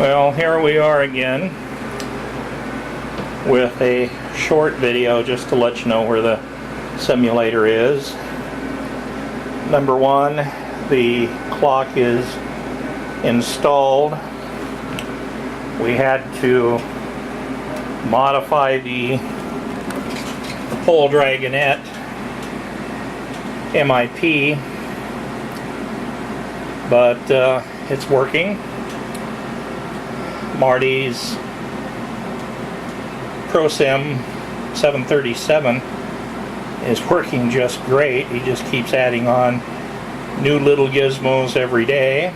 Well, here we are again with a short video just to let you know where the simulator is. Number one, the clock is installed. We had to modify the pole dragonette MIP, but it's working. Marty's ProSim 737 is working just great. He just keeps adding on new little gizmos every day.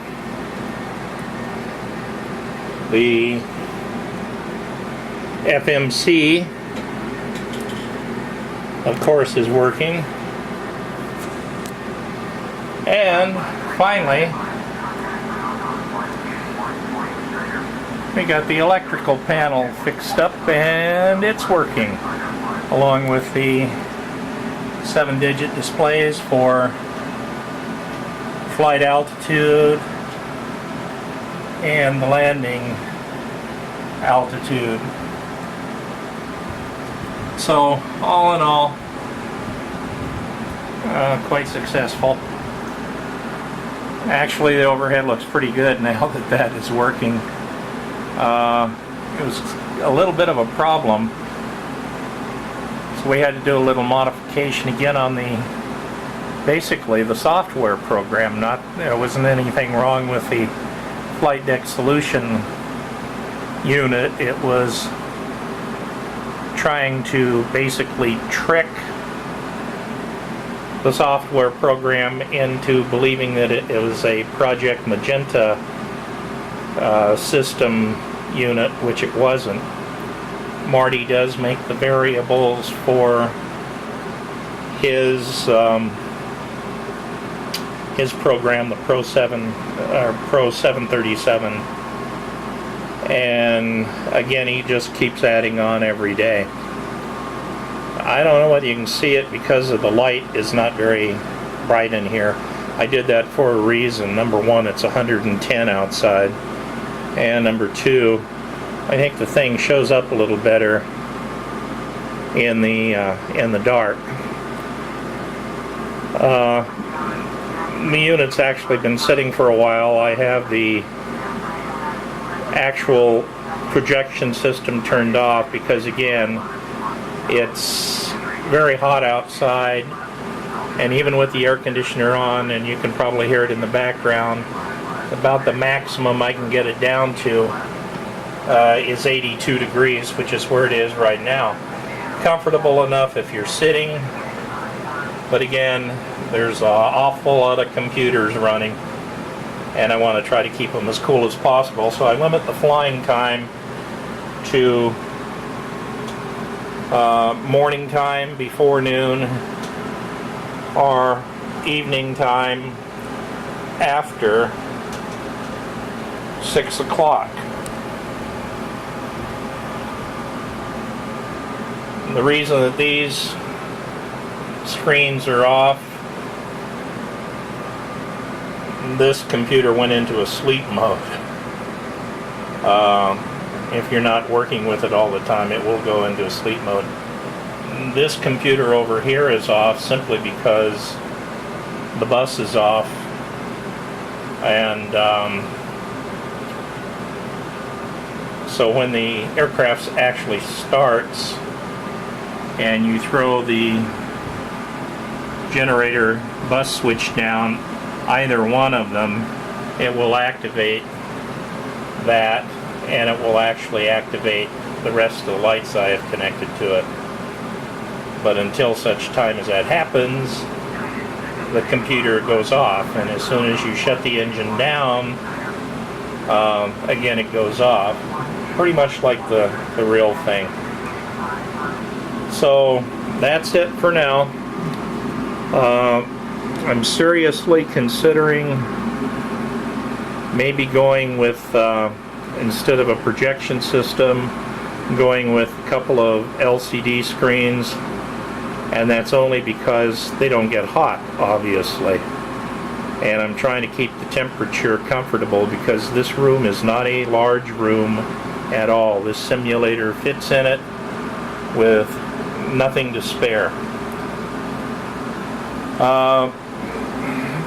The FMC, of course, is working. And finally, we got the electrical panel fixed up and it's working, along with the 7-digit displays for flight altitude and the landing altitude. So all in all, quite successful. Actually, the overhead looks pretty good now that that is working. It was a little bit of a problem, so we had to do a little modification again on basically the software program. There wasn't anything wrong with the flight deck solution unit. It was trying to basically trick the software program into believing that it was a Project Magenta system unit, which it wasn't. Marty does make the variables for his program, the Pro 737, and again he just keeps adding on every day. I don't know whether you can see it because of the light is not very bright in here. I did that for a reason. Number one, it's 110 outside, and number two, I think the thing shows up a little better in the dark. The unit's actually been sitting for a while. I have the actual projection system turned off because, again, it's very hot outside, and even with the air conditioner on, and you can probably hear it in the background, about the maximum I can get it down to is 82 degrees, which is where it is right now. Comfortable enough if you're sitting, but again, there's an awful lot of computers running, and I want to try to keep them as cool as possible, so I limit the flying time to morning time before noon or evening time after 6 o'clock. The reason that these screens are off, this computer went into a sleep mode. If you're not working with it all the time, it will go into a sleep mode. This computer over here is off simply because the bus is off, and so when the aircraft actually starts and you throw the generator bus switch down, either one of them, it will activate that, and it will actually activate the rest of the lights I have connected to it. But until such time as that happens, the computer goes off, and as soon as you shut the engine down, again it goes off, pretty much like the real thing. So that's it for now. I'm seriously considering maybe going with, instead of a projection system, going with a couple of LCD screens, and that's only because they don't get hot, obviously. and I'm trying to keep the temperature comfortable because this room is not a large room at all. This simulator fits in it with nothing to spare.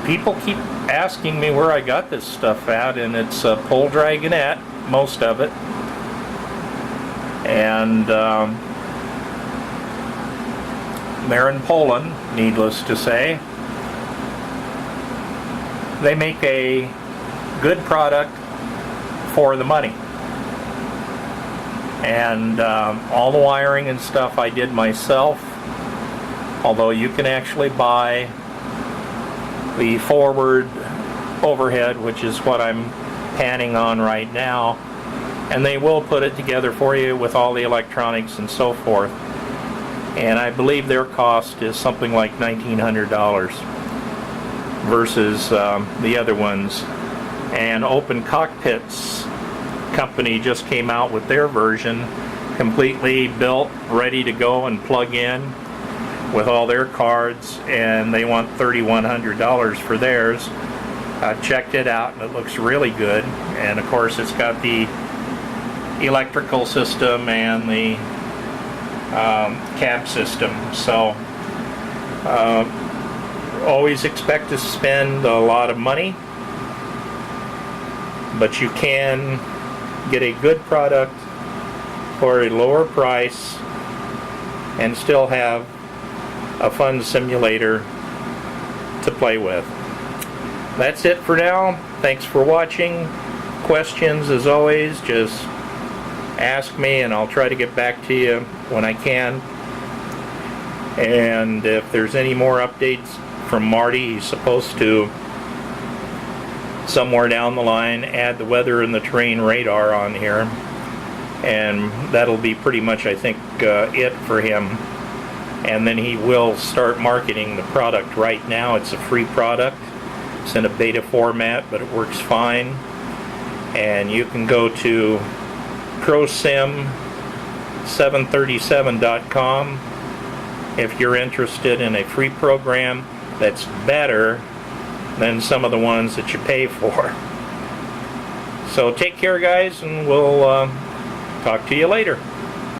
People keep asking me where I got this stuff at, and it's a Pole Dragonette, most of it. And they're in Poland, needless to say. They make a good product for the money. And all the wiring and stuff I did myself, although you can actually buy the forward overhead, which is what I'm panning on right now, and they will put it together for you with all the electronics and so forth. And I believe their cost is something like $1,900 versus the other ones. And Open Cockpits company just came out with their version, completely built, ready to go and plug in with all their cards, and they want $3,100 for theirs. I checked it out and it looks really good, and of course it's got the electrical system and the cab system. So always expect to spend a lot of money, but you can get a good product for a lower price and still have a fun simulator to play with. That's it for now. Thanks for watching. Questions, as always, just ask me and I'll try to get back to you when I can. And if there's any more updates from Marty, he's supposed to, somewhere down the line, add the weather and the terrain radar on here. And that'll be pretty much, I think, it for him. And then he will start marketing the product. Right now it's a free product. It's in a beta format, but it works fine. And you can go to prosim737.com if you're interested in a free program that's better than some of the ones that you pay for. So take care, guys, and we'll talk to you later.